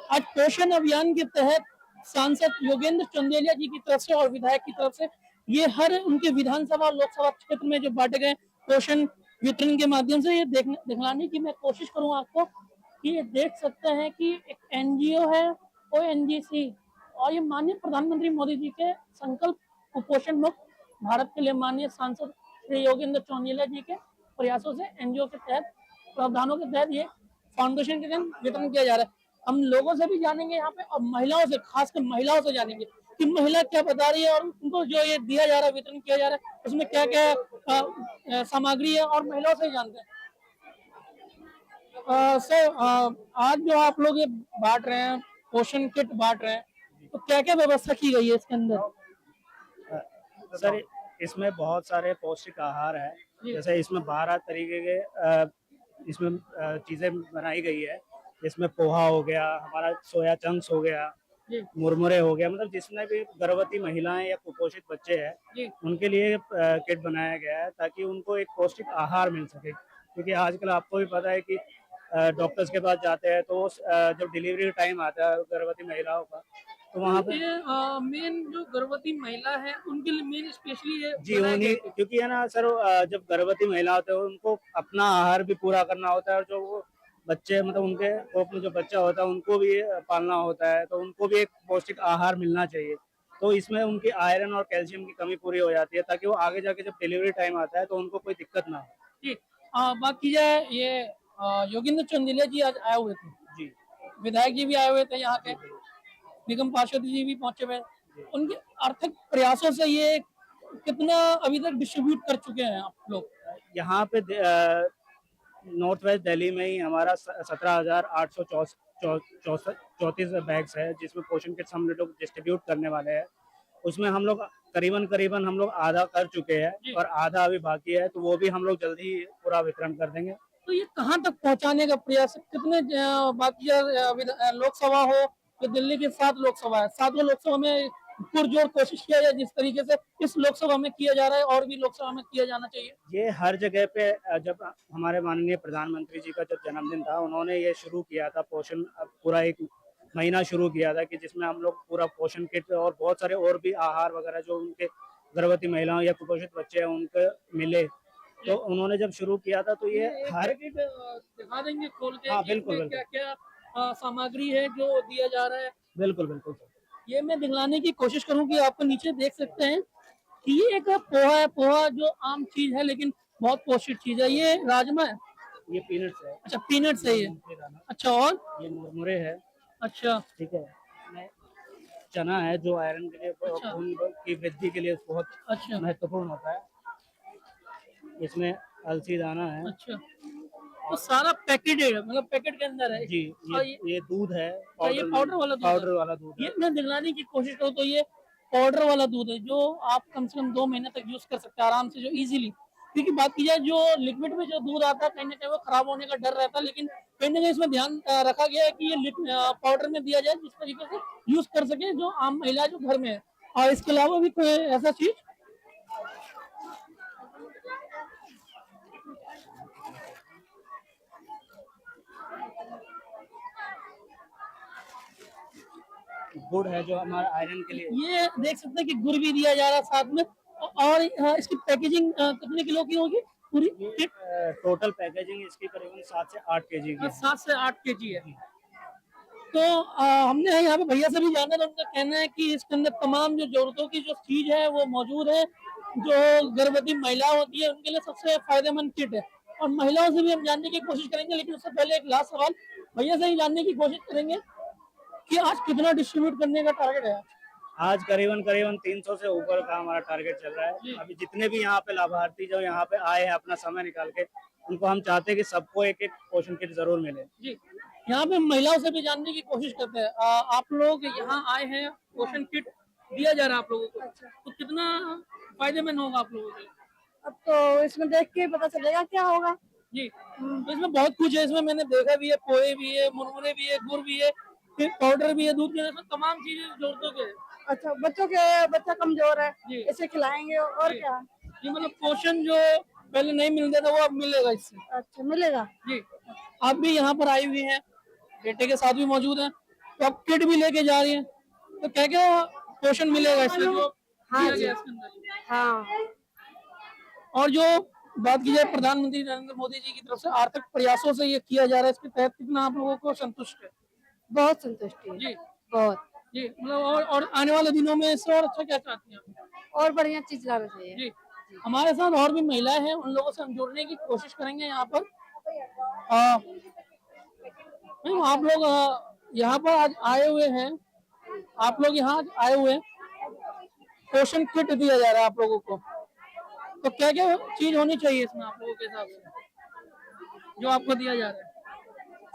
आज पोषण अभियान के तहत सांसद योगेंद्र चंदेलिया जी की तरफ से और विधायक की तरफ से ये हर उनके विधानसभा लोकसभा क्षेत्र में जो बांटे गए पोषण वितरण के माध्यम से ये दिखलाने की मैं कोशिश करूँ आपको कि ये देख सकते हैं कि एक एनजीओ है ओएनजीसी और ये माननीय प्रधानमंत्री मोदी जी के संकल्प कुपोषण मुक्त भारत के लिए माननीय सांसद श्री योगेंद्र चौंडिया जी के प्रयासों से एनजीओ के तहत प्रावधानों के तहत ये फाउंडेशन के तहत वितरण किया जा रहा है। हम लोगों से भी जानेंगे यहाँ पे और महिलाओं से, खासकर महिलाओं से जानेंगे कि महिला क्या बता रही है और उनको जो ये दिया जा रहा है, वितरण किया जा रहा है, उसमें क्या क्या सामग्री है और महिलाओं से जानते हैं। सर, आज जो आप लोग ये बांट रहे हैं, पोषण किट बांट रहे हैं, तो क्या क्या व्यवस्था की गई है इसके अंदर? सर, इसमें बहुत सारे पौष्टिक आहार है। जैसे इसमें 12 तरीके के इसमें चीजें बनाई गई है। इसमें पोहा हो गया, हमारा सोया चंक्स हो गया, मुरमुरे हो गया, मतलब जिसमें भी गर्भवती महिलाएं या कुपोषित बच्चे हैं उनके लिए किट बनाया गया है ताकि उनको एक पौष्टिक आहार मिल सके। क्योंकि आजकल आपको भी पता है कि डॉक्टर्स के पास जाते हैं तो जब डिलीवरी टाइम आता है गर्भवती महिलाओं का, तो वहाँ पे मेन जो गर्भवती महिला है उनके लिए मेन स्पेशली ये जी उन्हीं, क्योंकि है ना सर, जब गर्भवती महिला होते हैं उनको अपना आहार भी पूरा करना होता है और जो वो बच्चे मतलब उनके कोख में जो बच्चा होता है उनको भी पालना होता है, तो उनको भी एक पौष्टिक आहार मिलना चाहिए। तो इसमें उनकी आयरन और कैल्शियम की कमी पूरी हो जाती है ताकि वो आगे जाके जब डिलीवरी टाइम आता है तो उनको कोई दिक्कत ना हो। जी, बात की जाए ये योगेंद्र चंदेलिया जी आज आए हुए थे, जी, विधायक जी भी आए हुए थे यहाँ के, निगम पार्षद जी भी पहुंचे हुए, उनके आर्थिक प्रयासों से ये कितना अभी तक डिस्ट्रीब्यूट कर चुके हैं आप लोग? यहाँ पे नॉर्थ वेस्ट दिल्ली में ही हमारा 17,834 बैग्स है जिसमें पोषण किट्स हम लोग डिस्ट्रीब्यूट करने वाले हैं। उसमें हम लोग करीबन हम लोग आधा कर चुके हैं और आधा अभी बाकी है, तो वो भी हम लोग जल्दी ही पूरा वितरण कर देंगे। तो ये कहाँ तक पहुँचाने का प्रयास, कितने बाकी लोकसभा हो तो दिल्ली की 7 लोकसभा है, 7 लोकसभा में पुरजोर कोशिश किया जाए जिस तरीके से इस लोकसभा में किया जा रहा है और भी लोकसभा में किया जाना चाहिए। ये हर जगह पे जब हमारे माननीय प्रधानमंत्री जी का जब जन्मदिन था उन्होंने ये शुरू किया था, पोषण पूरा एक महीना शुरू किया था कि जिसमें हम लोग पूरा पोषण किट और बहुत सारे और भी आहार वगैरह जो उनके गर्भवती महिलाओं या कुपोषित बच्चे हैं उनको मिले। तो उन्होंने जब शुरू किया था तो ये हर दिखा देंगे खोल के? हाँ बिल्कुल क्या क्या सामग्री है जो दिया जा रहा है? बिल्कुल बिल्कुल। ये मैं दिखलाने की कोशिश करूँ कि आपको नीचे देख सकते हैं कि ये एक पोहा है, पोहा जो आम चीज है लेकिन बहुत पौष्टिक चीज है। ये राजमा है, ये पीनट्स है। अच्छा पीनट्स है ये, अच्छा और ये मुरमुरे है, अच्छा ठीक है। चना है जो आयरन के लिए, अच्छा खून की वृद्धि के लिए बहुत अच्छा महत्वपूर्ण होता है। इसमें अलसी दाना है। अच्छा, तो सारा पैकेट है, मतलब पैकेट के अंदर है जी, ये दूध है, ये पाउडर वाला दूध पाउडर वाला दूध है। ये मैं दिखलाने की कोशिश करूँ तो ये पाउडर वाला दूध है जो आप कम से कम 2 महीने तक यूज कर सकते हैं आराम से, जो इजीली। क्योंकि बात की जाए जो लिक्विड में जो दूध आता है कहीं ना कहीं वो खराब होने का डर रहता है, लेकिन कहीं ना कहीं इसमें ध्यान रखा गया है कि ये पाउडर में दिया जाए जिस तरीके से यूज कर सके जो आम महिला जो घर में है। और इसके अलावा भी कोई ऐसा चीज? गुड़ है जो हमारा आयरन के लिए। ये देख सकते हैं कि गुड़ भी दिया जा रहा है साथ में। और इसकी पैकेजिंग कितने किलो की होगी पूरी? टोटल पैकेजिंग इसकी करीबन 7 से 8 केजी की है। 7 से 8 केजी है। तो हमने यहाँ पे भैया से भी जाना, तो उनका कहना है कि इसके अंदर तमाम जो जरूरतों की जो चीज है वो मौजूद है। जो गर्भवती महिला होती है उनके लिए सबसे फायदेमंद किट है। और महिलाओं से भी हम जानने की कोशिश करेंगे, लेकिन उससे पहले एक लास्ट सवाल भैया से ही जानने की कोशिश करेंगे कि आज कितना डिस्ट्रीब्यूट करने का टारगेट है? आज करीबन 300 से ऊपर का हमारा टारगेट चल रहा है। अभी जितने भी यहाँ पे लाभार्थी जो यहाँ पे आए हैं अपना समय निकाल के, उनको हम चाहते हैं कि सबको एक एक पोषण किट जरूर मिले। जी, यहाँ पे महिलाओं से भी जानने की कोशिश करते हैं। आप लोग यहाँ आए हैं, पोषण किट दिया जा रहा है आप लोगों को, तो कितना फायदेमंद होगा आप लोगों के? अब तो इसमें देख के पता चलेगा क्या होगा। जी, तो इसमें बहुत कुछ है। इसमें मैंने देखा भी है, पोहे भी है, मुरमुरे भी है, गुड़ भी है, फिर पाउडर भी है, दूध भी है, तो तमाम चीजें जरूरतों के। अच्छा, बच्चा कमजोर है, इसे खिलाएंगे और जी, क्या। जी, मतलब पोषण जो पहले नहीं मिलता था वो अब मिलेगा इससे। अच्छा, मिलेगा। जी, आप भी यहाँ पर आई हुई हैं, बेटे के साथ भी मौजूद हैं। तो आप किट भी लेके जा रही हैं, तो क्या क्या पोषण मिलेगा इसमें जो दिया गया है इसके अंदर? हाँ, और जो बात की जाए प्रधानमंत्री नरेंद्र मोदी जी की तरफ से आर्थिक प्रयासों से ये किया जा रहा है, इसके तहत कितना आप लोगों को संतुष्ट है? बहुत संतुष्टि है। जी बहुत जी, मतलब और आने वाले दिनों में इससे और अच्छा क्या चाहती हैं आप? और बढ़िया चीज लाना चाहिए। जी, हमारे साथ और भी महिलाएं हैं, उन लोगों से हम जुड़ने की कोशिश करेंगे यहाँ पर। मैम, आप लोग यहाँ पर आज आए हुए हैं, आप लोग यहाँ आए हुए हैं, पोषण किट दिया जा रहा है आप लोगों को, तो क्या क्या चीज होनी चाहिए इसमें आप लोगों के हिसाब से जो आपको दिया जा रहा है?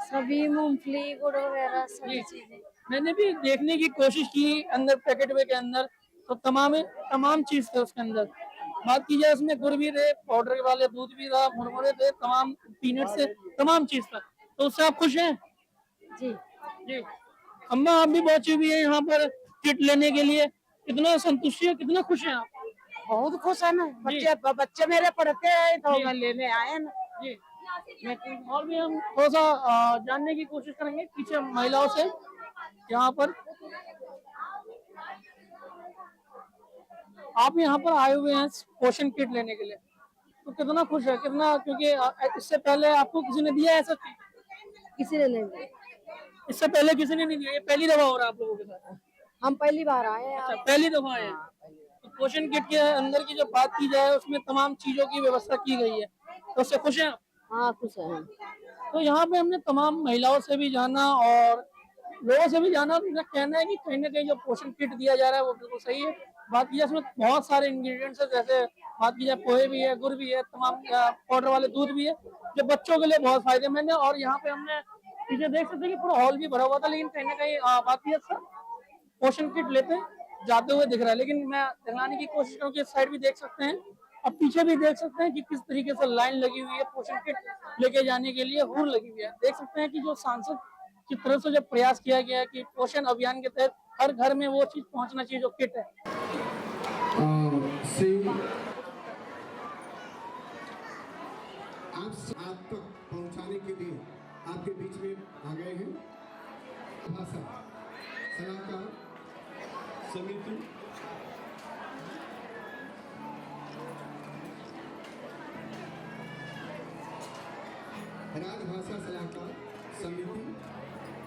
सभी मूंगफली गुड़ वगैरह जी, सभी चीजें। मैंने भी देखने की कोशिश की अंदर पैकेट में के अंदर, तो तमाम चीज थे उसके अंदर। बात की जाए उसमें गुड़ भी थे, पाउडर वाले दूध भी था, मुरमुरे थे, तमाम पीनट से तमाम चीज था। तो उससे आप खुश हैं? जी जी, अम्मा आप भी पहुंची हुई है यहाँ पर किट लेने के लिए, कितना संतुष्टि है, कितना खुश हैं आप? बहुत खुश है ना, जी। बच्चे मेरे पढ़ते हैं तो जी। मैं लेने आए ना। जी, और भी हम थोड़ा सा जानने की कोशिश करेंगे पीछे महिलाओं से यहाँ पर। आप यहाँ पर आए हुए हैं पोषण किट लेने के लिए, तो कितना खुश है, कितना, क्योंकि इससे पहले आपको किसी ने दिया है ऐसा चीज? किसी ने नहीं दिया। इससे पहले किसी ने नहीं दिया, ये पहली दफा हो रहा है आप लोगों के साथ? हम पहली बार आए हैं। अच्छा, पहली दफा आए हैं। तो पोषण किट के अंदर की जो बात की जाए उसमें तमाम चीजों की व्यवस्था की गई है, तो उससे खुश हैं आप? हाँ, खुश है। तो यहाँ पे हमने तमाम महिलाओं से भी जाना और लोगों से भी जाना, उनका कहना है कि कहीं ना कहीं जो पोषण किट दिया जा रहा है वो बिल्कुल सही है। बात की जाए उसमें बहुत सारे इंग्रेडिएंट्स है, जैसे बात की जाए पोहे भी है, गुड़ भी है, तमाम पाउडर वाले दूध भी है, जो बच्चों के लिए बहुत फायदेमंद है। और यहाँ पे हमने पीछे देख सकते हैं कि पूरा हॉल भी भरा हुआ था, लेकिन कहीं ना कहीं बात की जाए सब पोषण किट लेते जाते हुए दिख रहा है। लेकिन मैं दिखाने की कोशिश करूँ कि इस साइड भी देख सकते हैं और पीछे भी देख सकते हैं कि किस तरीके से लाइन लगी हुई है पोषण किट लेके जाने के लिए, हुर लगी हुई है। देख सकते हैं कि जो सांसद की तरफ से जो प्रयास किया गया है कि पोषण अभियान के तहत हर घर में वो चीज पहुंचना चाहिए जो किट है। आप तक पहुंचाने के लिए आपके बीच में आ गए हैं भाषा सलाहकार समिति राजभाषा सलाहकार समिति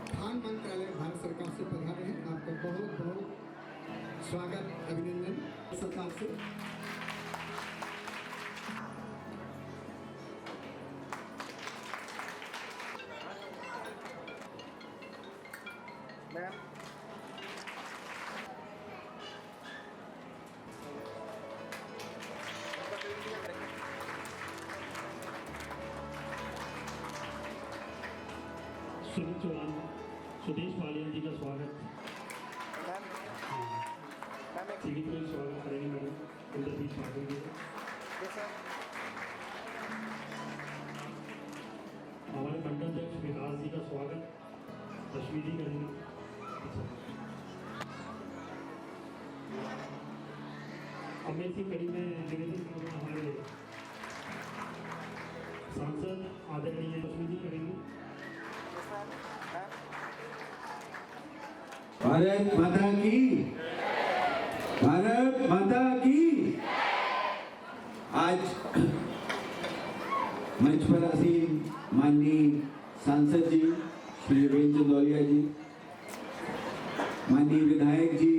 खान मंत्रालय भारत सरकार से पधारे हैं। आपका बहुत बहुत स्वागत अभिनंदन सरकार से। सुनील चौहान, सुदेश पालियन जी का स्वागत, सीढ़ी पर स्वागत करेंगे मैडम इंद्रजीत ठाकुर जी का। हमारे मंडलाध्यक्ष विकास जी का स्वागत रश्मि जी करेंगे। अमेजिंग कड़ी में निवेदन करूँगा हमारे सांसद आदरणीय रश्मि जी करेंगे। भारत माता की, भारत माता की। आज मंच पर आसीन माननीय सांसद जी श्री योगेंद्र चंदौलिया जी, माननीय विधायक जी,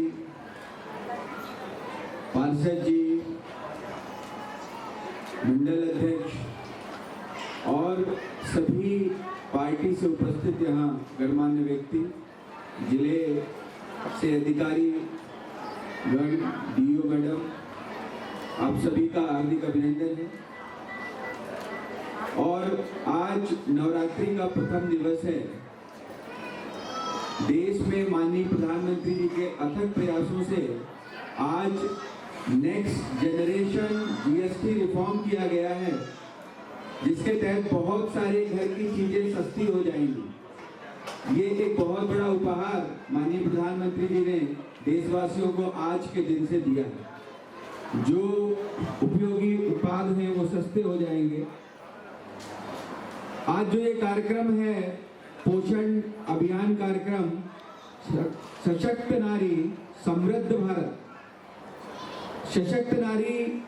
पार्षद जी, मंडल अध्यक्ष और सभी पार्टी से उपस्थित यहाँ गणमान्य व्यक्ति, जिले से अधिकारी गण, डीओ मैडम, आप सभी का हार्दिक अभिनंदन है। और आज नवरात्रि का प्रथम दिवस है। देश में माननीय प्रधानमंत्री जी के अथक प्रयासों से आज नेक्स्ट जनरेशन जीएसटी रिफॉर्म किया गया है, जिसके तहत बहुत सारे घर की चीजें सस्ती हो जाएंगी। ये एक बहुत बड़ा उपहार माननीय प्रधानमंत्री जी ने देशवासियों को आज के दिन से दिया है। जो उपयोगी उत्पाद हैं वो सस्ते हो जाएंगे। आज जो ये कार्यक्रम है पोषण अभियान कार्यक्रम, सशक्त नारी समृद्ध भारत। सशक्त नारी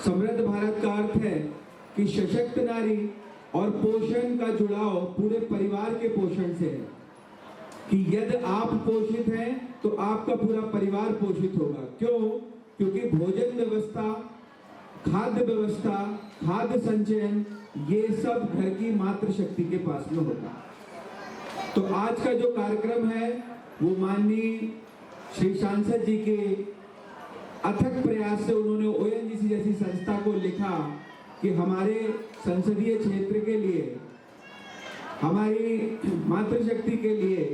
समृद्ध भारत का अर्थ है कि सशक्त नारी और पोषण का जुड़ाव पूरे परिवार के पोषण से है, कि यदि आप पोषित हैं तो आपका पूरा परिवार पोषित होगा। क्यों? क्योंकि भोजन व्यवस्था, खाद्य व्यवस्था, खाद्य संचयन, ये सब घर की मातृशक्ति के पास में होता है। तो आज का जो कार्यक्रम है वो माननीय श्री सांसद जी के अथक प्रयास से उन्होंने ओएनजीसी जैसी संस्था को लिखा कि हमारे संसदीय क्षेत्र के लिए, हमारी मातृशक्ति के लिए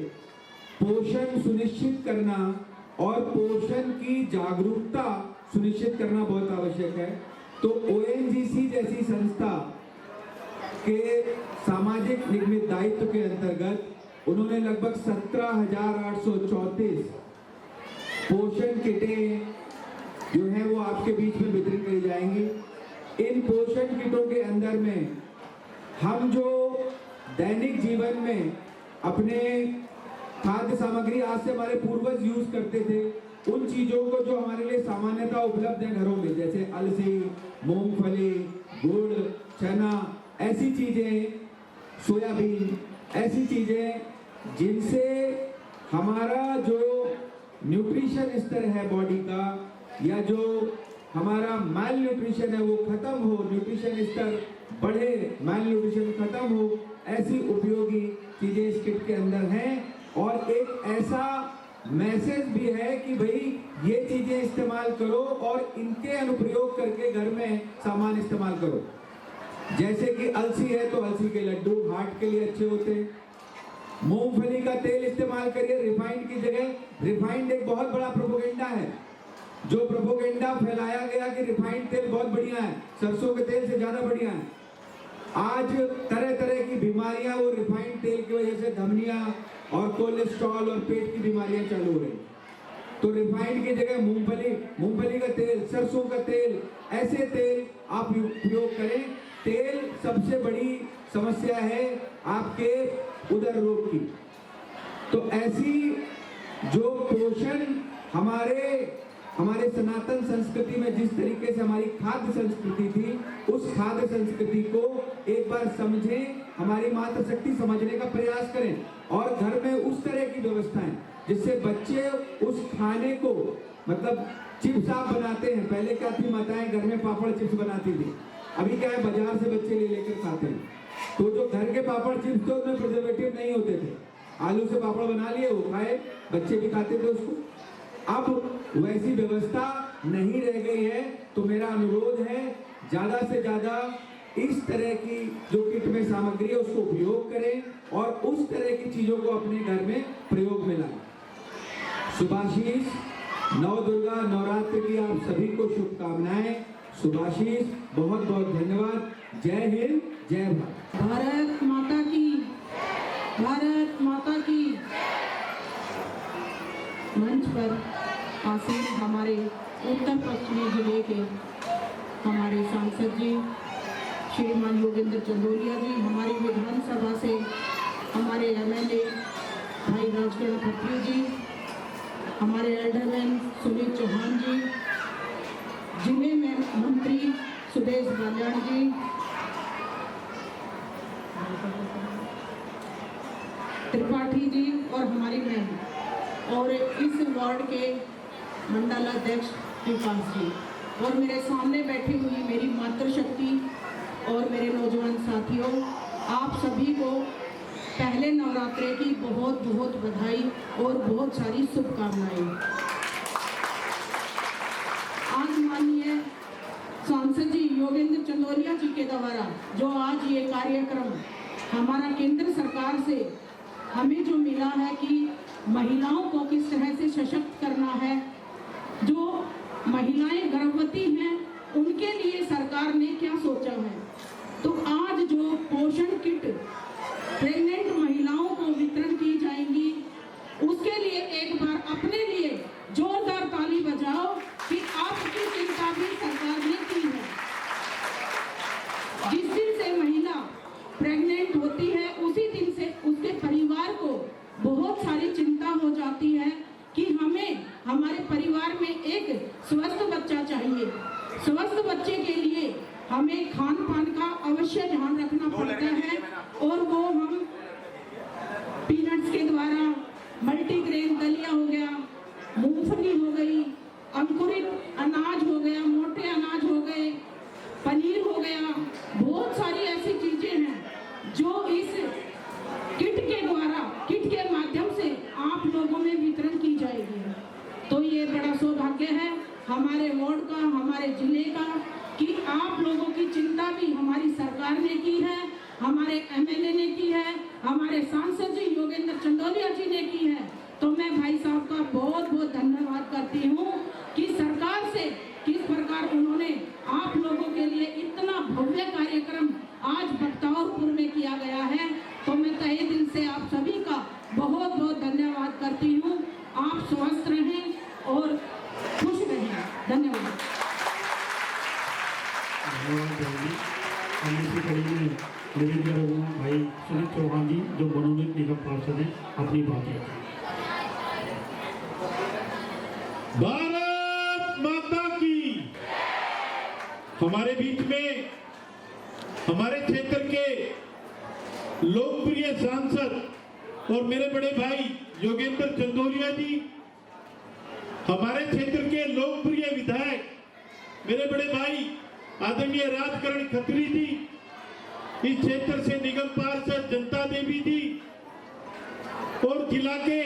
पोषण सुनिश्चित करना और पोषण की जागरूकता सुनिश्चित करना बहुत आवश्यक है। तो ओएनजीसी जैसी संस्था के सामाजिक निगमित दायित्व के अंतर्गत उन्होंने लगभग 17,834 पोषण किटें जो है वो आपके बीच में वितरित करी जाएंगी। इन पोषण किटों के अंदर में हम जो दैनिक जीवन में अपने खाद्य सामग्री आज से हमारे पूर्वज यूज करते थे, उन चीजों को जो हमारे लिए सामान्यतः उपलब्ध है घरों में, जैसे अलसी, मूंगफली, गुड़, चना, ऐसी चीजें, सोयाबीन, ऐसी चीजें जिनसे हमारा जो न्यूट्रिशन स्तर है बॉडी का, या जो हमारा माल न्यूट्रिशन है वो खत्म हो, न्यूट्रिशन स्तर बढ़े, माल न्यूट्रिशन खत्म हो, ऐसी उपयोगी चीजें इस किट के अंदर हैं। और एक ऐसा मैसेज भी है कि भाई ये चीजें इस्तेमाल करो और इनके अनुप्रयोग करके घर में सामान इस्तेमाल करो। जैसे कि अलसी है तो अलसी के लड्डू हार्ट के लिए अच्छे होते हैं। मूंगफली का तेल इस्तेमाल करिए रिफाइंड की जगह। रिफाइंड एक बहुत बड़ा प्रोपोगेंडा है, जो प्रोपोगेंडा फैलाया गया कि रिफाइंड तेल बहुत बढ़िया है, सरसों के तेल से ज्यादा बढ़िया है। आज तरह तरह की बीमारियां वो रिफाइंड तेल की वजह से धमनियां और कोलेस्ट्रॉल और पेट की बीमारियां चालू हो रही। तो रिफाइंड की जगह मूंगफली का तेल, सरसों का तेल, ऐसे तेल आप उपयोग करें। तेल सबसे बड़ी समस्या है आपके उदर रोग की। तो ऐसी जो पोषण हमारे सनातन संस्कृति में जिस तरीके से हमारी खाद्य संस्कृति थी, उस खाद्य संस्कृति को एक बार समझें, हमारी मातृशक्ति समझने का प्रयास करें और घर में उस तरह की व्यवस्थाएं जिससे बच्चे उस खाने को, मतलब चिप्स आप बनाते हैं, पहले क्या थी, माताएं घर में पापड़ चिप्स बनाती थी, अभी क्या है बाजार से बच्चे ले लेकर खाते हैं। तो जो घर के पापड़ चिप्स थे उनमें प्रिजर्वेटिव नहीं होते थे, आलू से पापड़ बना लिए, वो खाए, बच्चे भी खाते थे उसको। अब वैसी व्यवस्था नहीं रह गई है। तो मेरा अनुरोध है ज्यादा से ज्यादा इस तरह की जो किट में सामग्री है उसको उपयोग करें और उस तरह की चीजों को अपने घर में प्रयोग में लाएं। शुभाशीष, नवदुर्गा नवरात्र की आप सभी को शुभकामनाएं। शुभाशीष, बहुत बहुत धन्यवाद। जय हिंद, जय भारत। भारत माता की, भारत माता की। मंच पर आसीन हमारे उत्तर पश्चिमी जिले के हमारे सांसद जी श्रीमान योगेंद्र चंदोलिया जी, हमारी विधानसभा से हमारे एमएलए भाई राजगढ़ खत्री जी, हमारे एल्डरमैन सुनील चौहान जी, जिले में मंत्री सुदेश बाल्याण जी, त्रिपाठी जी और हमारी मैम, और इस वार्ड के मंडलाध्यक्ष विकास जी, और मेरे सामने बैठी हुई मेरी मातृशक्ति और मेरे नौजवान साथियों, आप सभी को पहले नवरात्रे की बहुत बहुत बधाई और बहुत सारी शुभकामनाएं। आज माननीय सांसद जी योगेंद्र चंदोलिया जी के द्वारा जो आज ये कार्यक्रम हमारा केंद्र सरकार से हमें जो मिला है कि महिलाओं को किस तरह से सशक्त करना है, जो महिलाएं गर्भवती हैं उनके लिए सरकार ने क्या सोचा है। तो आज जो पोषण किट प्रेग्नेंट महिलाओं को वितरण की जाएंगी, उसके लिए एक बार अपने लिए जोरदार ताली बजाओ कि आपकी चिंता भी सरकार ने की है। जिस दिन से महिला प्रेग्नेंट होती है उसी दिन से उसके परिवार को बहुत सारी चिंता हो जाती है। हमारे वार्ड का, हमारे जिले का, कि आप लोगों की चिंता भी हमारी सरकार ने की है, हमारे एमएलए ने की है, हमारे सांसद जी योगेंद्र चंदोलिया जी ने की है। तो मैं भाई साहब का बहुत बहुत धन्यवाद करती हूँ कि सरकार से किस प्रकार उन्होंने आप लोगों के लिए इतना भव्य कार्यक्रम आज बख्तावरपुर में किया गया है। तो मैं तहे दिल से आप सभी का बहुत बहुत धन्यवाद करती हूँ। आप स्वस्थ रहें और खुश रहें। धन्यवाद। हम इसी कड़ी में निवेदन करूँगा भाई सुनील चौहान जी जो मनोनीत निगम पार्षद हैं अपनी बात रखें। भारत माता की। हमारे बीच में हमारे क्षेत्र के लोकप्रिय सांसद और मेरे बड़े भाई योगेंद्र चंदोलिया जी, हमारे क्षेत्र के लोकप्रिय विधायक मेरे बड़े भाई आदरणीय राजकरण खत्री जी, इस क्षेत्र से निगम पार्षद जनता देवी जी और जिला के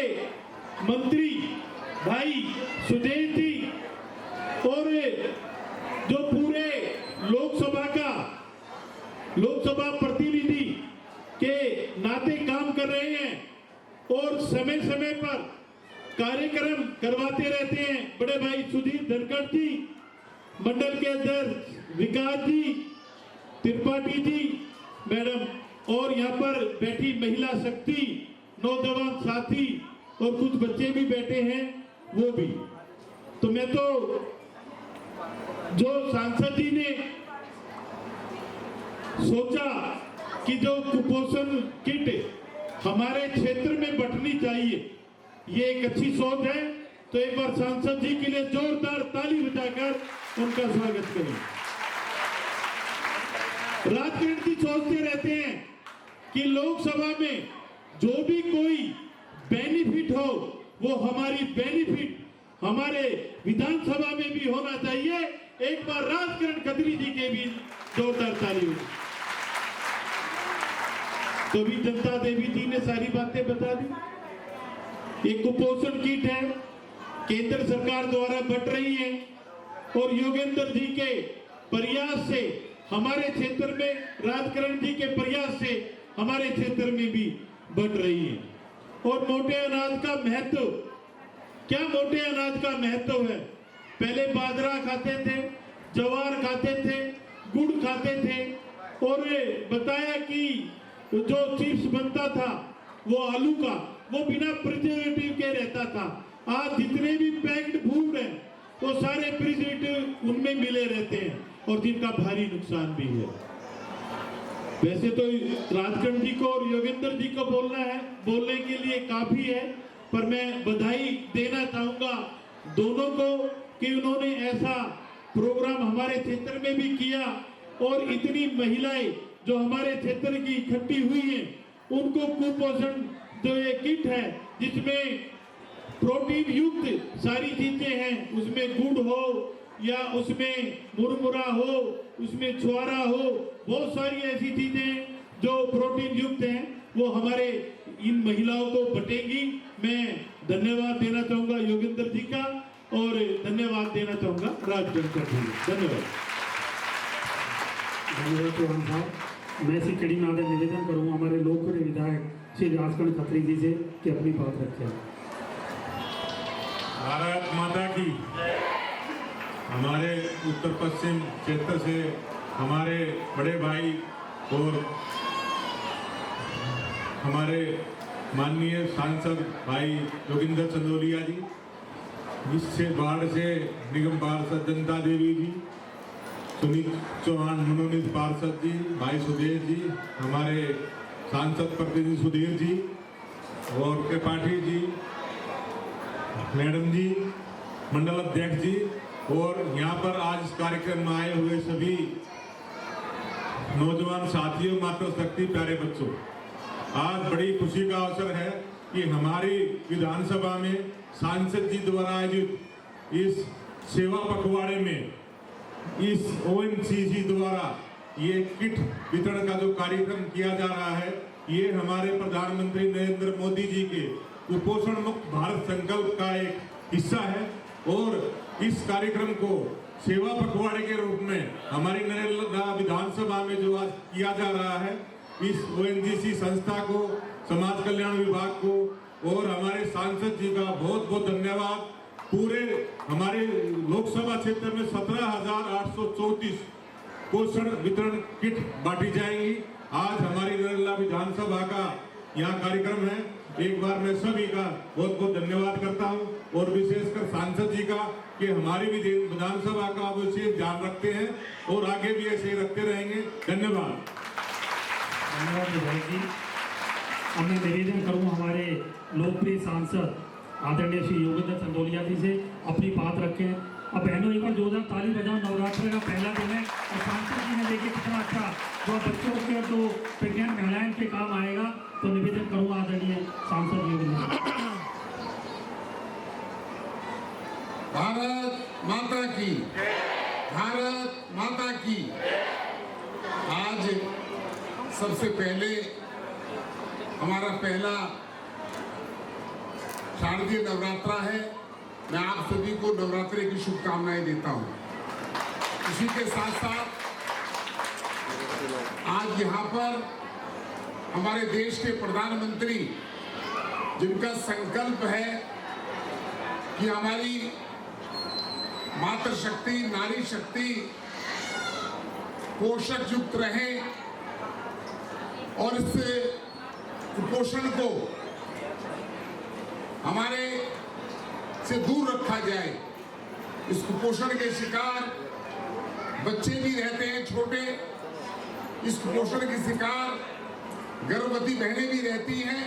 मंत्री भाई सुदेश जी और जो पूरे लोकसभा प्रतिनिधि के नाते काम कर रहे हैं और समय समय पर कार्यक्रम करवाते रहते हैं, बड़े भाई सुधीर धनखड़ जी, मंडल के अध्यक्ष विकास जी त्रिपाठी जी मैडम, और यहाँ पर बैठी महिला शक्ति, नौजवान साथी और कुछ बच्चे भी बैठे हैं वो भी। तो मैं तो जो सांसद जी ने सोचा कि जो कुपोषण किट हमारे क्षेत्र में बंटनी चाहिए, ये एक अच्छी सोच है। तो एक बार सांसद जी के लिए जोरदार ताली बजाकर उनका स्वागत करें। राजकरण जी सोचते रहते हैं कि लोकसभा में जो भी कोई बेनिफिट हो वो हमारी बेनिफिट हमारे विधानसभा में भी होना चाहिए। एक बार राजकरण खत्री जी के भी जोरदार ताली हो। तो भी जनता देवी जी ने सारी बातें बता दी। एक कुपोषण किट है, केंद्र सरकार द्वारा बंट रही है और योगेंद्र जी के प्रयास से हमारे क्षेत्र में, राजकरण जी के प्रयास से हमारे क्षेत्र में भी बंट रही है। और मोटे अनाज का महत्व क्या, मोटे अनाज का महत्व है। पहले बाजरा खाते थे, ज्वार खाते थे, गुड़ खाते थे और बताया कि जो चिप्स बनता था वो आलू का, वो बिना प्रिजर्वेटिव के रहता था। आज जितने भी पैक्ड फूड है वो सारे प्रिजर्वेटिव उनमें मिले रहते हैं और जिनका भारी नुकसान भी है। वैसे तो राजकरण जी को और योगेंद्र जी को बोलने के लिए काफी है, पर मैं बधाई देना चाहूंगा दोनों को कि उन्होंने ऐसा प्रोग्राम हमारे क्षेत्र में भी किया और इतनी महिलाएं जो हमारे क्षेत्र की इकट्ठी हुई हैं उनको कुपोषण जो ये किट है जिसमें प्रोटीन युक्त सारी चीजें हैं, उसमें गुड़ हो या उसमें मुरमुरा हो, उसमें छुआरा हो, बहुत सारी ऐसी चीजें जो प्रोटीन युक्त हैं वो हमारे इन महिलाओं को बटेंगी। मैं धन्यवाद देना चाहूंगा योगेंद्र जी का और धन्यवाद देना चाहूंगा राजकरण जी। धन्यवाद। धन्यवाद चौहान साहब। मैं इसी कड़ी में आगे निवेदन करूँगा हमारे लोकप्रिय विधायक श्री राजकरण खत्री जी से कि अपनी बात रखें। भारत माता की। हमारे उत्तर पश्चिम क्षेत्र से हमारे बड़े भाई और हमारे माननीय सांसद भाई योगेंद्र चंदोलिया जी, इससे बाढ़ से निगम पार्षद जनता देवी जी, सुनील चौहान मनोनीत पार्षद जी, भाई सुदेश जी, हमारे सांसद प्रतिनिधि सुधीर जी और त्रिपाठी जी, मैडम जी, मंडल अध्यक्ष जी और यहाँ पर आज इस कार्यक्रम में आए हुए सभी नौजवान साथियों, माता शक्ति प्यारे बच्चों, आज बड़ी खुशी का अवसर है कि हमारी विधानसभा में सांसद जी द्वारा आयोजित इस सेवा पखवाड़े में इस ONGC द्वारा ये किट वितरण का जो कार्यक्रम किया जा रहा है, ये हमारे प्रधानमंत्री नरेंद्र मोदी जी के कुपोषण मुक्त भारत संकल्प का एक हिस्सा है और इस कार्यक्रम को सेवा पखवाड़े के रूप में हमारी नरेला विधानसभा में जो आज किया जा रहा है, इस ONGC संस्था को, समाज कल्याण विभाग को और हमारे सांसद जी का बहुत बहुत धन्यवाद। पूरे हमारे लोकसभा क्षेत्र में 17,834 पोषण वितरण किट बांटी जाएंगी। आज हमारी नरेला विधानसभा का यहाँ कार्यक्रम है। एक बार मैं सभी का बहुत बहुत धन्यवाद करता हूँ और विशेषकर सांसद जी का कि हमारी भी विधानसभा का विशेष ध्यान रखते हैं और आगे भी ऐसे रखते रहेंगे। धन्यवाद। धन्यवाद विधायक जी। अब मैं निवेदन करूँ हमारे लोकप्रिय सांसद आदरणीय श्री योगेंद्र चंदोलिया जी से अपनी बात रखें। अब बहनों एक बार जोरदार ताली बजाओ। नवरात्र का पहला दिन है और सांसद जी ने देखिए कितना अच्छा जो बच्चों के जो प्रेग्नेंट महिलाएं के काम आएगा, तो निवेदन करूँगा आदरणीय सांसद योगेंद्र। भारत माता की, भारत माता की। आज सबसे पहले हमारा पहला शारदीय नवरात्रा है। मैं आप सभी को नवरात्रि की शुभकामनाएं देता हूं। इसी के साथ साथ आज यहाँ पर हमारे देश के प्रधानमंत्री, जिनका संकल्प है कि हमारी मातृशक्ति, नारी शक्ति पोषक युक्त रहे और इस कुपोषण को हमारे से दूर रखा जाए। इस कुपोषण के शिकार बच्चे भी रहते हैं छोटे, इस कुपोषण के शिकार गर्भवती बहनें भी रहती हैं।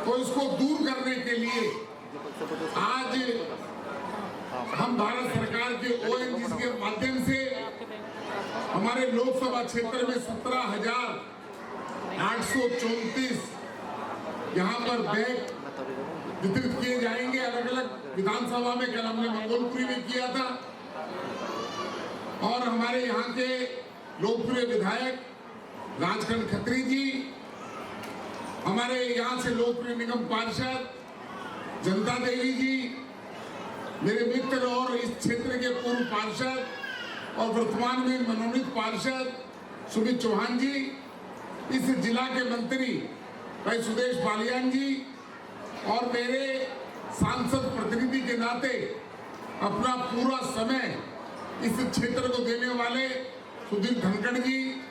तो इसको दूर करने के लिए आज हम भारत सरकार के ONGC के माध्यम से हमारे लोकसभा क्षेत्र में 17,834 यहाँ पर बैग वितरित किए जाएंगे। अलग अलग विधानसभा में कल हमने मंगोलपुरी में किया था और हमारे यहाँ के लोकप्रिय विधायक राजकरण खत्री जी, हमारे यहाँ से लोकप्रिय निगम पार्षद जनता देवी जी, मेरे मित्र और इस क्षेत्र के पूर्व पार्षद और वर्तमान में मनोनीत पार्षद सुमित चौहान जी, इस जिला के मंत्री भाई सुदेश बालियान जी और मेरे सांसद प्रतिनिधि के नाते अपना पूरा समय इस क्षेत्र को देने वाले सुधीर धनखड़ जी,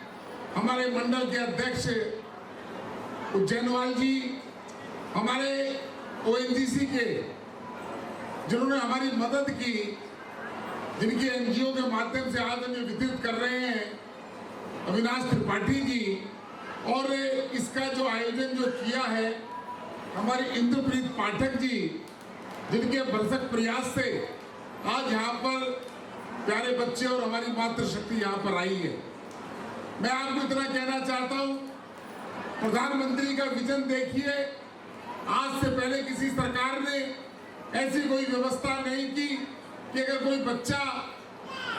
हमारे मंडल के अध्यक्ष उज्जैनवाल जी, हमारे ONGC के जिन्होंने हमारी मदद की, जिनकी NGO के माध्यम से आज हम वितरित कर रहे हैं, अविनाश त्रिपाठी जी, और इसका जो आयोजन जो किया है हमारे इंद्रप्रीत पाठक जी, जिनके भरसक प्रयास से आज यहाँ पर प्यारे बच्चे और हमारी मातृशक्ति यहाँ पर आई है। मैं आपको इतना कहना चाहता हूँ, प्रधानमंत्री का विजन देखिए। आज से पहले किसी सरकार ने ऐसी कोई व्यवस्था नहीं की कि अगर कोई बच्चा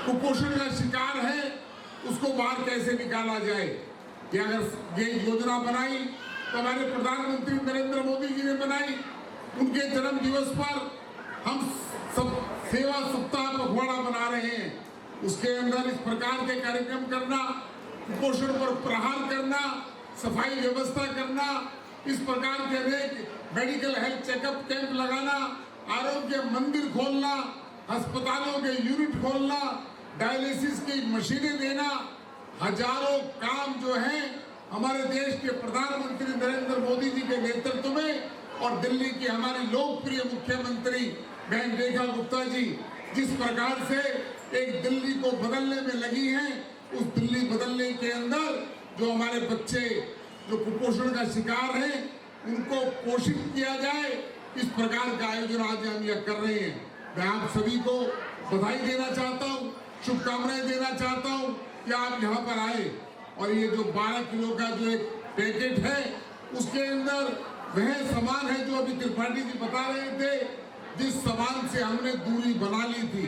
कुपोषण का शिकार है उसको बाहर कैसे निकाला जाए। कि अगर ये योजना बनाई तो हमारे प्रधानमंत्री नरेंद्र मोदी जी ने बनाई। उनके जन्म दिवस पर हम सब सेवा सप्ताह पखवाड़ा बना रहे हैं। उसके अंदर इस प्रकार के कार्यक्रम करना, कुपोषण पर प्रहार करना, सफाई व्यवस्था करना, इस प्रकार के अनेक मेडिकल हेल्थ चेकअप कैंप लगाना, आरोग्य मंदिर खोलना, अस्पतालों के यूनिट खोलना, डायलिसिस की मशीनें देना, हजारों काम जो हैं हमारे देश के प्रधानमंत्री नरेंद्र मोदी जी के नेतृत्व में और दिल्ली की हमारी लोकप्रिय मुख्यमंत्री बहन रेखा गुप्ता जी जिस प्रकार से एक दिल्ली को बदलने में लगी हैं, उस दिल्ली बदलने के अंदर जो हमारे बच्चे जो कुपोषण का शिकार हैं उनको पोषित किया जाए, इस प्रकार का आयोजन आज हम यह कर रहे हैं। मैं आप सभी को बधाई देना चाहता हूँ, शुभकामनाएं देना चाहता हूँ कि आप यहाँ पर आए और ये जो 12 किलो का जो एक पैकेट है उसके अंदर वह सामान है जो अभी त्रिपाठी जी बता रहे थे, जिस सामान से हमने दूरी बना ली थी।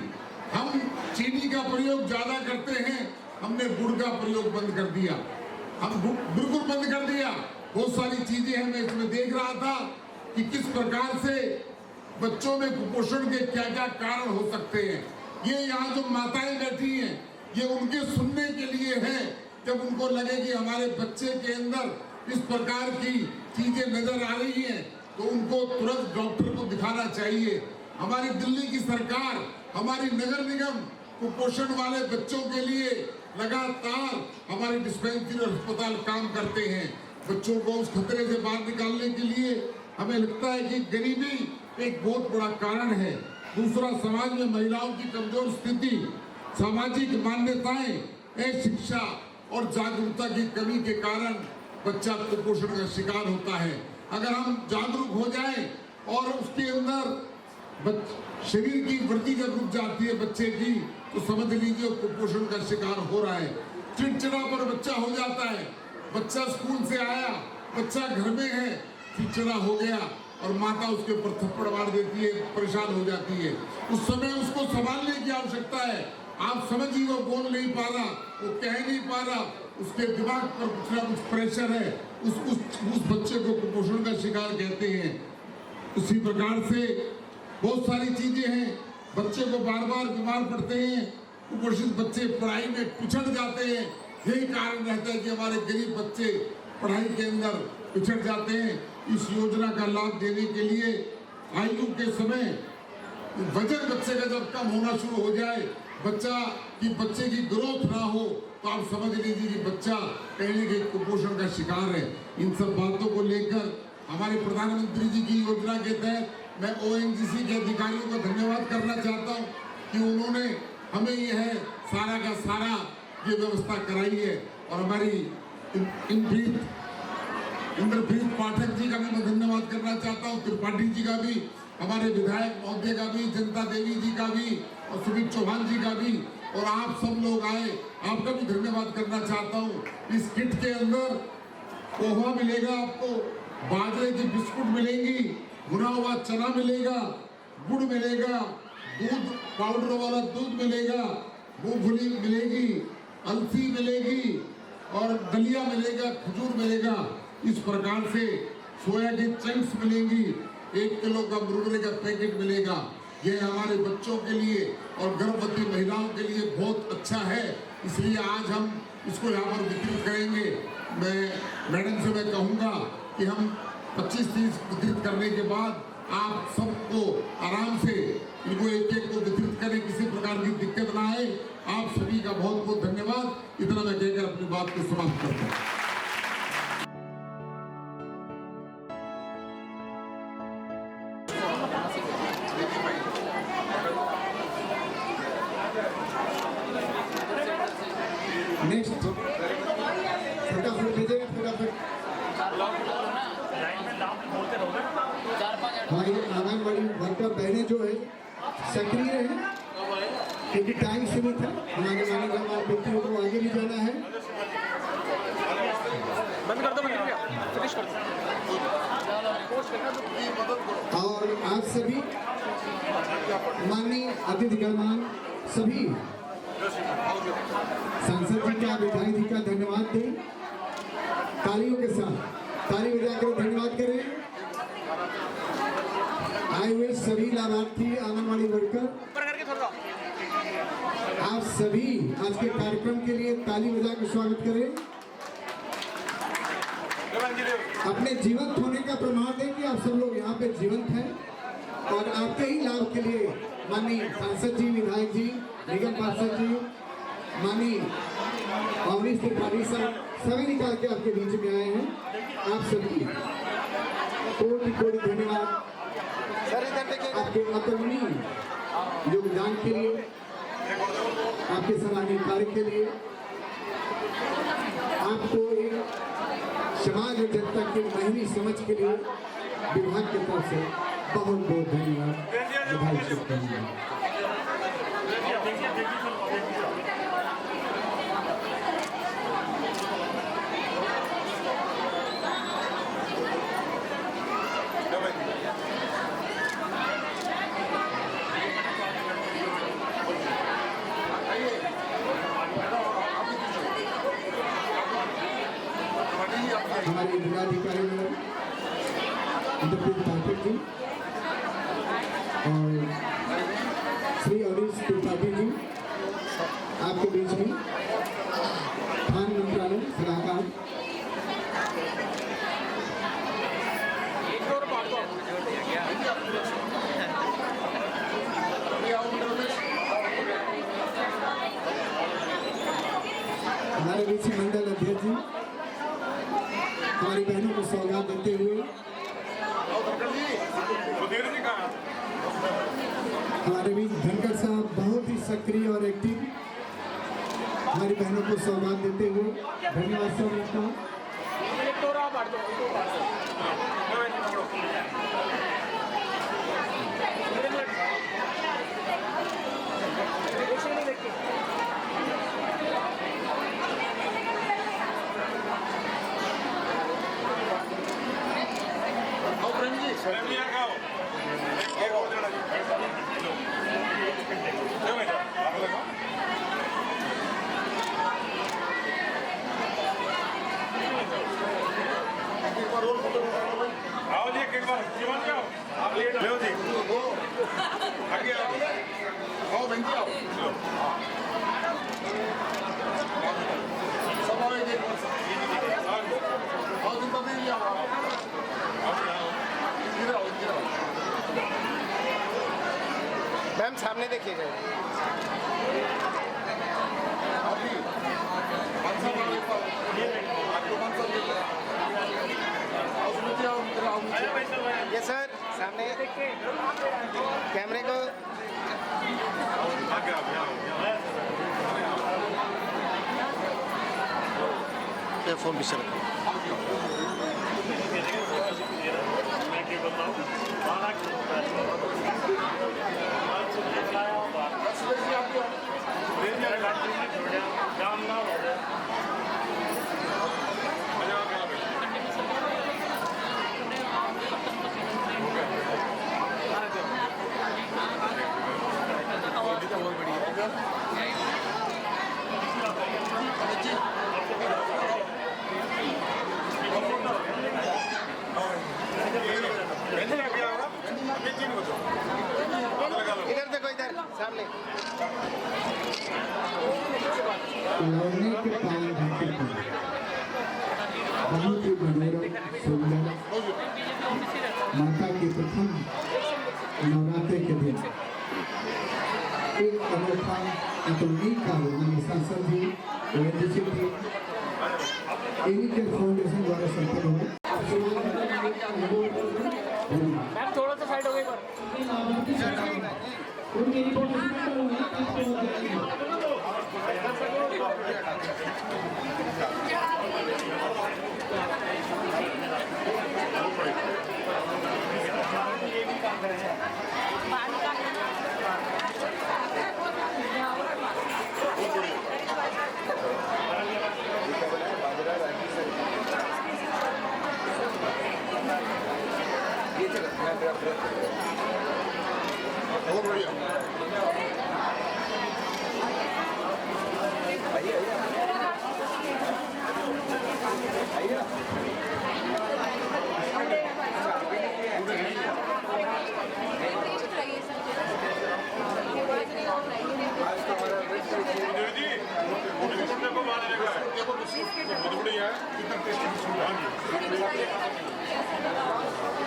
हम चीनी का प्रयोग ज्यादा करते हैं, हमने गुड़ का प्रयोग बंद कर दिया, हम बिल्कुल बंद कर दिया। बहुत सारी चीजें हैं, मैं इसमें देख रहा था कि किस प्रकार से बच्चों में कुपोषण के क्या क्या कारण हो सकते हैं। ये यहाँ जो माताएं बैठी हैं, ये उनके सुनने के लिए है। जब उनको लगे कि हमारे बच्चे के अंदर इस प्रकार की चीजें नजर आ रही हैं, तो उनको तुरंत डॉक्टर को दिखाना चाहिए। हमारी दिल्ली की सरकार, हमारी नगर निगम कुपोषण वाले बच्चों के लिए लगातार हमारे डिस्पेंसरी और अस्पताल काम करते हैं। बच्चों को उस खतरे से बाहर निकालने के लिए हमें लगता है कि गरीबी एक बहुत बड़ा कारण है। दूसरा, समाज में महिलाओं की कमजोर स्थिति, सामाजिक मान्यताएं, अशिक्षा और जागरूकता की कमी के कारण बच्चा कुपोषण का शिकार होता है। अगर हम जागरूक हो जाएं और उसके अंदर शरीर की वृद्धि जब रुक जाती है बच्चे की, तो समझ लीजिए कुपोषण का शिकार हो रहा है। चिड़चिड़ा पर बच्चा हो जाता है। बच्चा स्कूल से आया, बच्चा घर में है, चिड़चिड़ा हो गया और माता उसके ऊपर थप्पड़ मार देती है, परेशान हो जाती है। उस समय उसको संभालने की आवश्यकता है। आप समझिए, वो बोल नहीं पा रहा, वो कह नहीं पा रहा, उसके दिमाग पर कुछ ना कुछ प्रेशर है। उस बच्चे को कुपोषण का शिकार कहते हैं। उसी प्रकार से बहुत सारी चीजें हैं। बच्चे को बार बार बीमार पड़ते हैं। कुपोषित बच्चे पढ़ाई में पिछड़ जाते हैं। यही कारण रहता है कि हमारे गरीब बच्चे पढ़ाई के अंदर पिछड़ जाते हैं। इस योजना का लाभ देने के लिए आयु के समय वजन बच्चे का जब कम होना शुरू हो जाए, बच्चे की ग्रोथ ना हो, तो आप समझ लीजिए कि बच्चा कहीं न कहीं कुपोषण का शिकार है। इन सब बातों को लेकर हमारे प्रधानमंत्री जी की योजना के तहत मैं ओएनजीसी के अधिकारियों को धन्यवाद करना चाहता हूं कि उन्होंने हमें यह सारा का सारा ये व्यवस्था कराई है। और हमारी इंद्रप्रीत पाठक जी का भी मैं धन्यवाद करना चाहता हूँ, त्रिपाठी जी का भी, हमारे विधायक महोदय का भी, जनता देवी जी का भी और सुमित चौहान जी का भी, और आप सब लोग आए, आपका भी धन्यवाद करना चाहता हूँ। इस किट के अंदर पोहा मिलेगा, आपको बाजरे की बिस्कुट मिलेंगी, भुना हुआ चना मिलेगा, गुड़ मिलेगा, दूध पाउडर वाला दूध मिलेगा, मूंगफली मिलेगी, अलसी मिलेगी और दलिया मिलेगा, खजूर मिलेगा। इस प्रकार से सोया की चंक्स मिलेंगी, 1 किलो का मुरमुरे का पैकेट मिलेगा। यह हमारे बच्चों के लिए और गर्भवती महिलाओं के लिए बहुत अच्छा है, इसलिए आज हम इसको यहाँ पर वितरित करेंगे। मैं मैडम से मैं कहूँगा कि हम 25-30 वितरित करने के बाद आप सबको आराम से इनको एक को वितरित करें, किसी प्रकार की दिक्कत ना आए। आप सभी का बहुत बहुत धन्यवाद। इतना मैं कहकर अपनी बात को समाप्त करता हूँ। नेक्स्ट फटाफट भेजेगा, फटाफट हमारी आंगनबाड़ी वर्कर बहनें जो है सक्रिय है, क्योंकि टाइम सीमित है। हमारे माननीय हमारे बेटियों को आगे भी जाना है। और आज सभी माननीय अतिथिगण सभी सांसद जी का, विधायक जी का धन्यवाद दें। तालियों के साथ ताली बजाकर धन्यवाद करें। आए हुए सभी लाभार्थी आंगनबाड़ी वर्कर, आप सभी आज के कार्यक्रम के लिए ताली बजाकर स्वागत करें। अपने जीवंत होने का प्रमाण दें कि आप सब लोग यहाँ पे जीवंत हैं और आपके ही लाभ के लिए माननीय सांसद जी, विधायक जी, निगम पार्षद जी, माननीय अवनीश त्रिपाठी साहब सभी निकाल के आपके बीच में आए हैं। आप सभी कोटि कोटि धन्यवाद आपके अतुलनीय योगदान के लिए, आपके सराहनीय कार्य के लिए। आपको एक समाज और जनता की महंगी समझ के लिए विभाग की तरफ से बहुत बहुत धन्यवाद। हमारे जिलाधिकारी इंद्रप्रीत पाठक जी, और श्री हरीश त्रिपाठी जी आपके बीच में, खान मंत्रालय सलाहकार। हमारे बीच मंडल अध्यक्ष जी हमारी बहनों को सौगात देते हुए, हमारे बीच धनखड़ साहब बहुत ही सक्रिय और एक्टिव हमारी बहनों को सौगात देते हुए धन्यवाद सर आपका। मैम सामने देखिएगा। ये सर सामने कैमरे को फोन पीछे रखो। इधर देखो, इधर सामने। लौटने के पान घाटे पर बहुत ही मनोरम सुंदर माता के प्रथम नवरात्रि के दिन एक अनोखा अतुलनीय कार्य माननीय सांसद जी वीरेंद्र सिंह जी इन्हीं के फाउंडेशन द्वारा संपन्न हुआ। थोड़ा सा साइड हो गई बहुत बढ़िया।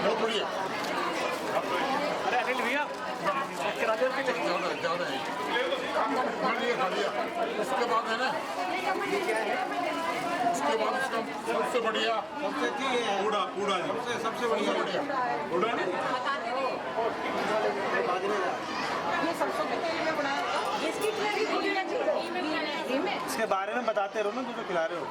बहुत बढ़िया। अरे अनिल भैया ज्यादा है। खा लिया। उसके बाद है ना, उसके बाद उसका सबसे बढ़िया कूड़ा जी, सबसे बढ़िया कूड़ा नहीं। इसके बारे में बताते रहो ना जो खिला रहे हो।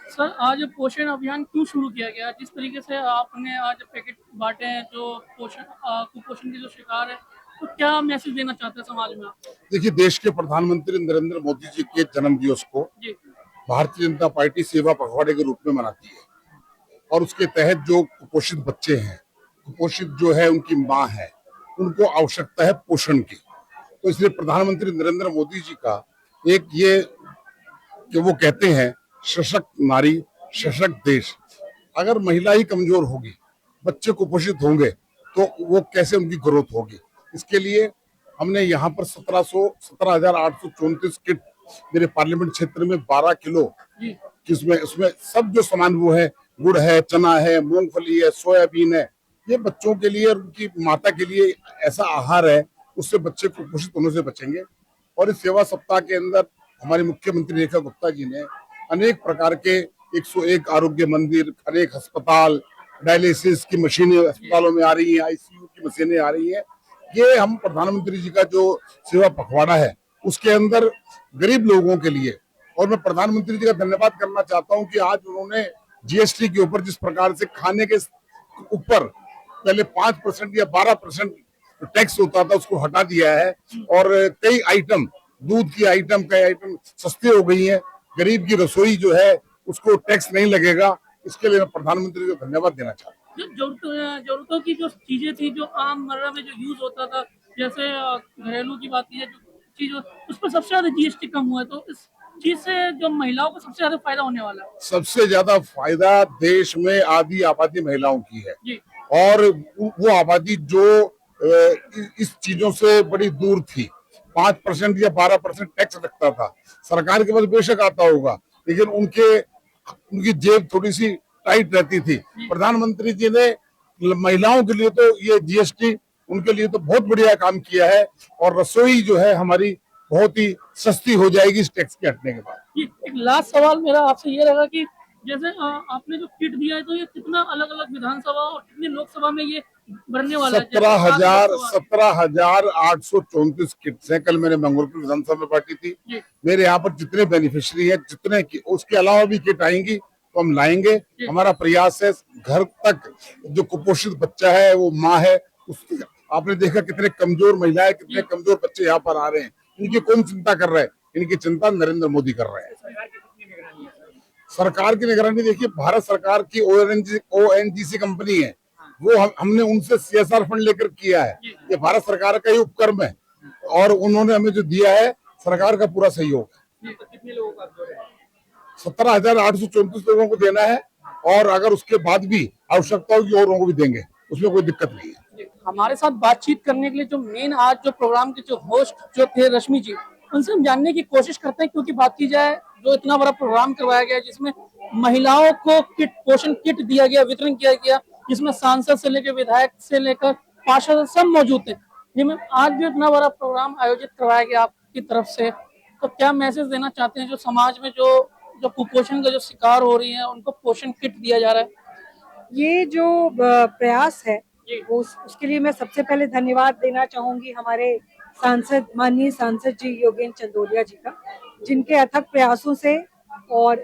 सर आज पोषण अभियान क्यों शुरू किया गया? जिस तरीके से आपने आज पैकेट बांटे हैं जो कुपोषण के जो शिकार है, तो क्या मैसेज देना चाहते हैं समाज में आप? देखिए, देश के प्रधानमंत्री नरेंद्र मोदी जी के जन्म दिवस को जी भारतीय जनता पार्टी सेवा पखवाड़े के रूप में मनाती है और उसके तहत जो कुपोषित बच्चे हैं, कुपोषित जो है उनकी माँ है, उनको आवश्यकता है पोषण की। तो इसलिए प्रधानमंत्री नरेंद्र मोदी जी का एक ये जो वो कहते हैं सशक्त नारी सशक्त देश, अगर महिला ही कमजोर होगी, बच्चे कुपोषित होंगे तो वो कैसे उनकी ग्रोथ होगी। इसके लिए हमने यहाँ पर 17,834 किट मेरे पार्लियामेंट क्षेत्र में 12 किलो जिसमें उसमें सब जो सामान वो है, गुड़ है, चना है, मूंगफली है, सोयाबीन है, ये बच्चों के लिए और उनकी माता के लिए ऐसा आहार है, उससे बच्चे कुपोषित होने से बचेंगे। और इस सेवा सप्ताह के अंदर हमारे मुख्यमंत्री रेखा गुप्ता जी ने अनेक प्रकार के 101 आरोग्य मंदिर, अनेक अस्पताल, डायलिसिस की मशीनें अस्पतालों में आ रही हैं, आईसीयू की मशीनें आ रही हैं। ये हम प्रधानमंत्री जी का जो सेवा पखवाड़ा है उसके अंदर गरीब लोगों के लिए, और मैं प्रधानमंत्री जी का धन्यवाद करना चाहता हूं कि आज उन्होंने जीएसटी के ऊपर जिस प्रकार से खाने के ऊपर पहले 5% या 12% टैक्स होता था उसको हटा दिया है और कई आइटम, दूध की आइटम, कई आइटम सस्ते हो गई हैं। गरीब की रसोई जो है उसको टैक्स नहीं लगेगा। इसके लिए मैं प्रधानमंत्री को धन्यवाद देना चाहता हूँ। जो जरूरतों की जो चीजें थी, जो आम मर्रा में जो यूज होता था, जैसे घरेलू की बात की है, जो चीज उस पर सबसे ज्यादा जीएसटी कम हुआ है, तो इस चीज से जो महिलाओं को सबसे ज्यादा फायदा होने वाला है। सबसे ज्यादा फायदा देश में आधी आबादी महिलाओं की है जी। और वो आबादी जो इस चीजों से बड़ी दूर थी। 5% या 12% टैक्स लगता था, सरकार के पास बेशक आता होगा, लेकिन उनकी जेब थोड़ी सी टाइट रहती थी। प्रधानमंत्री जी ने महिलाओं के लिए तो ये जीएसटी उनके लिए तो बहुत बढ़िया काम किया है और रसोई जो है हमारी बहुत ही सस्ती हो जाएगी इस टैक्स के हटने के बाद। एक लास्ट सवाल मेरा आपसे ये रहेगा कि जैसे आपने जो किट दिया है, तो ये कितना अलग अलग विधानसभा और कितनी लोकसभा में ये भरने वाला है? 17,834 किट्स हैं। कल मैंने मंगोलपुर विधानसभा में बांटी थी। मेरे यहाँ पर जितने बेनिफिशियरी हैं, जितने उसके अलावा भी किट आएंगी तो हम लाएंगे। हमारा प्रयास है घर तक जो कुपोषित बच्चा है, वो माँ है, उसकी आपने देखा कितने कमजोर महिलाएं, कितने कमजोर बच्चे यहाँ पर आ रहे हैं। इनकी कौन चिंता कर रहा है? इनकी चिंता नरेंद्र मोदी कर रहे हैं। सरकार की निगरानी देखिए, भारत सरकार की ओएनजीसी कंपनी है, वो हमने उनसे सीएसआर फंड लेकर किया है। ये भारत सरकार का ही उपक्रम है और उन्होंने हमें जो दिया है सरकार का पूरा सहयोग है। कितने लोगों का 17,834 लोगों को देना है और अगर उसके बाद भी आवश्यकता होगी और लोगों को भी देंगे, उसमें कोई दिक्कत नहीं है। हमारे साथ बातचीत करने के लिए जो मेन आज जो प्रोग्राम के जो होस्ट जो थे रश्मि जी, उनसे हम जानने की कोशिश करते हैं, क्योंकि बात की जाए जो इतना बड़ा प्रोग्राम करवाया गया जिसमें महिलाओं को किट, पोषण किट दिया गया, वितरण किया गया, जिसमें सांसद से लेकर विधायक से लेकर पार्षद सब मौजूद थे। जिसमें आज भी इतना बड़ा प्रोग्राम आयोजित करवाया गया आपकी तरफ से, तो क्या मैसेज देना चाहते हैं जो समाज में जो कुपोषण का जो शिकार हो रही है उनको पोषण किट दिया जा रहा है? ये जो प्रयास है उसके लिए मैं सबसे पहले धन्यवाद देना चाहूंगी हमारे सांसद, माननीय सांसद जी योगेंद्र चंदोलिया जी का, जिनके अथक प्रयासों से और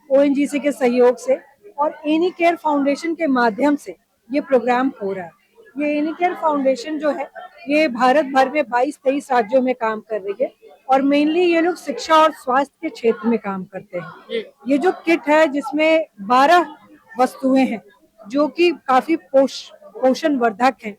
ओएनजीसी के सहयोग से और एनी केयर फाउंडेशन के माध्यम से ये प्रोग्राम हो रहा है। ये एनी केयर फाउंडेशन जो है ये भारत भर में 22-23 राज्यों में काम कर रही है और मेनली ये लोग शिक्षा और स्वास्थ्य के क्षेत्र में काम करते हैं। ये जो किट है जिसमें 12 वस्तुएं हैं जो कि काफी पोषण वर्धक हैं,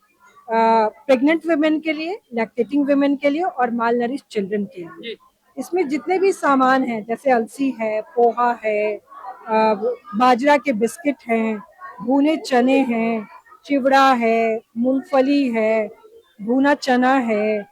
प्रेग्नेंट वुमेन के लिए, लैक्टेटिंग वुमेन के लिए और माल नरिश चिल्ड्रन के लिए। इसमें जितने भी सामान हैं जैसे अलसी है, पोहा है, बाजरा के बिस्किट हैं, भुने चने हैं, चिवड़ा है, मूंगफली है, भुना चना है,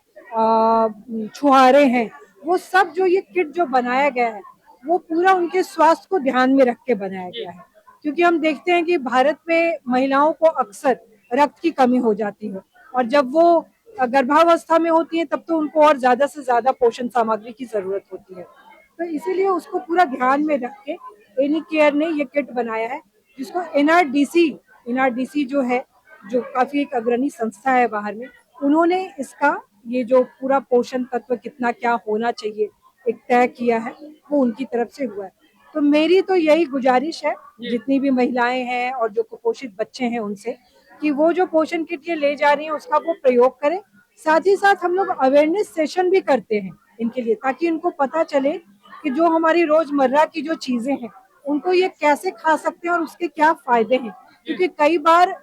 छुहारे हैं, वो सब जो ये किट जो बनाया गया है वो पूरा उनके स्वास्थ्य को ध्यान में रख के बनाया गया है। क्योंकि हम देखते हैं कि भारत में महिलाओं को अक्सर रक्त की कमी हो जाती है और जब वो गर्भावस्था में होती है तब तो उनको और ज्यादा से ज्यादा पोषण सामग्री की जरूरत होती है। तो इसीलिए उसको पूरा ध्यान में रख के एनी केयर ने ये किट बनाया है, जिसको एनआरडीसी जो है, जो काफी एक अग्रणी संस्था है बाहर में, उन्होंने इसका ये जो पूरा पोषण तत्व कितना क्या होना चाहिए एक तय किया है, वो उनकी तरफ से हुआ है। तो मेरी तो यही गुजारिश है जितनी भी महिलाएं हैं और जो कुपोषित बच्चे हैं उनसे, कि वो जो पोषण किट ये ले जा रही है उसका वो प्रयोग करें। साथ ही साथ हम लोग अवेयरनेस सेशन भी करते हैं इनके लिए, ताकि इनको पता चले कि जो हमारी रोजमर्रा की जो चीजें हैं उनको ये कैसे खा सकते हैं और उसके क्या फायदे हैं, क्योंकि कई बार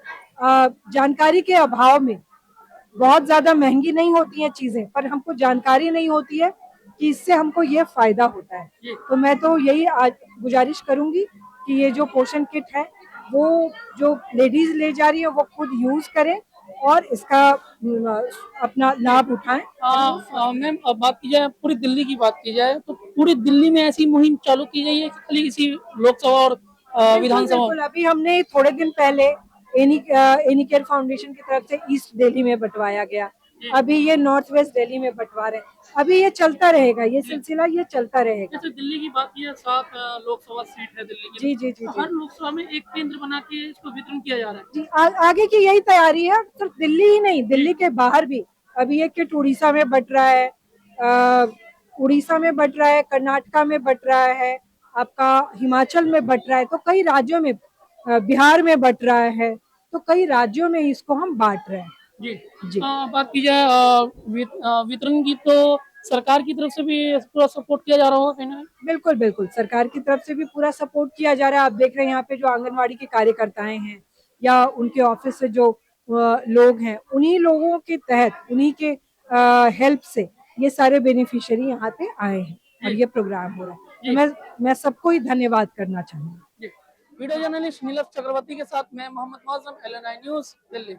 जानकारी के अभाव में बहुत ज्यादा महंगी नहीं होती हैं चीजें, पर हमको जानकारी नहीं होती है कि इससे हमको ये फायदा होता है। तो मैं तो यही आज गुजारिश करूंगी कि ये जो पोषण किट है वो जो लेडीज ले जा रही है वो खुद यूज करें और इसका अपना लाभ उठाएं। मैम अब बात की जाए पूरी दिल्ली की बात की जाए तो पूरी दिल्ली में ऐसी मुहिम चालू की गई है कि खाली इसी लोकसभा और विधानसभा। बिल्कुल, अभी हमने थोड़े दिन पहले एनी केयर फाउंडेशन की तरफ से ईस्ट दिल्ली में बंटवाया गया, अभी ये नॉर्थ वेस्ट दिल्ली में बंटवा रहे हैं, अभी ये चलता रहेगा, ये सिलसिला ये चलता रहेगा। जैसे दिल्ली की बात की है 7 लोकसभा सीट है दिल्ली की। जी जी जी, तो जी। हर लोकसभा में एक केंद्र बना के इसको वितरण किया जा रहा है। जी आगे की यही तैयारी है, सिर्फ दिल्ली ही नहीं, दिल्ली के बाहर भी अभी ये किट उड़ीसा में बट रहा है, उड़ीसा में बट रहा है, कर्नाटका में बट रहा है, आपका हिमाचल में बट रहा है, तो कई राज्यों में, बिहार में बट रहा है, तो कई राज्यों में इसको हम बांट रहे हैं। जी जी। बात की जाए वितरण की तो सरकार की तरफ से भी पूरा सपोर्ट किया जा रहा होगा कहीं ना कहीं। बिल्कुल बिल्कुल, सरकार की तरफ से भी पूरा सपोर्ट किया जा रहा है। आप देख रहे हैं यहाँ पे जो आंगनवाड़ी के कार्यकर्ताएं हैं या उनके ऑफिस से जो लोग हैं, उन्हीं लोगों के तहत, उन्हीं के हेल्प से ये सारे बेनिफिशियरी यहाँ पे आए हैं और ये प्रोग्राम हो रहा है। तो मैं सबको ही धन्यवाद करना चाहूंगी। वीडियो जर्नलिस्ट नीलफ चक्रवर्ती के साथ मैं मोहम्मद मौसम, LNI न्यूज दिल्ली।